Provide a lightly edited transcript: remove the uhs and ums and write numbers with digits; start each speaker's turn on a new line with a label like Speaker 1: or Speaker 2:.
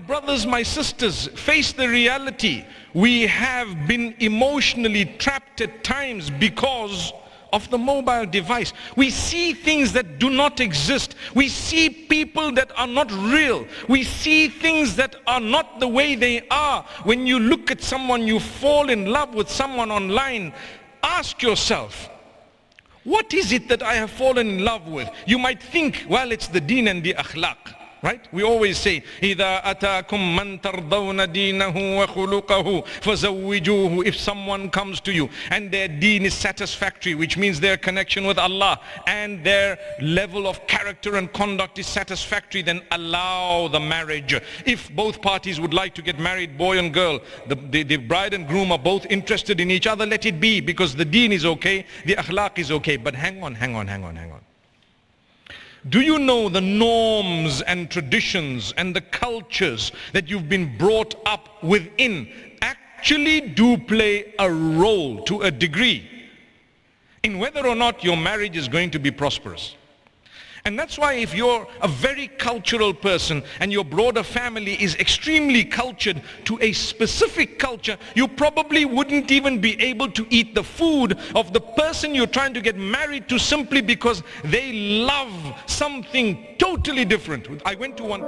Speaker 1: brothers, my sisters, face the reality. We have been emotionally trapped at times because of the mobile device. We see things that do not exist. We see people that are not real. We see things that are not the way they are. When you look at someone, you fall in love with someone online. Ask yourself, what is it that I have fallen in love with? You might think, well, it's the deen and the akhlaq. Right? We always say, إِذَا أَتَاكُمْ مَنْ تَرْضَوْنَ دِينَهُ وَخُلُقَهُ فَزَوِّجُوهُ. If someone comes to you and their deen is satisfactory, which means their connection with Allah and their level of character and conduct is satisfactory, then allow the marriage. If both parties would like to get married, boy and girl, the bride and groom are both interested in each other, let it be, because the deen is okay, the akhlaq is okay. But hang on. Do you know the norms and traditions and the cultures that you've been brought up within actually do play a role to a degree in whether or not your marriage is going to be prosperous? And that's why if you're a very cultural person and your broader family is extremely cultured to a specific culture, you probably wouldn't even be able to eat the food of the person you're trying to get married to, simply because they love something totally different. I went to one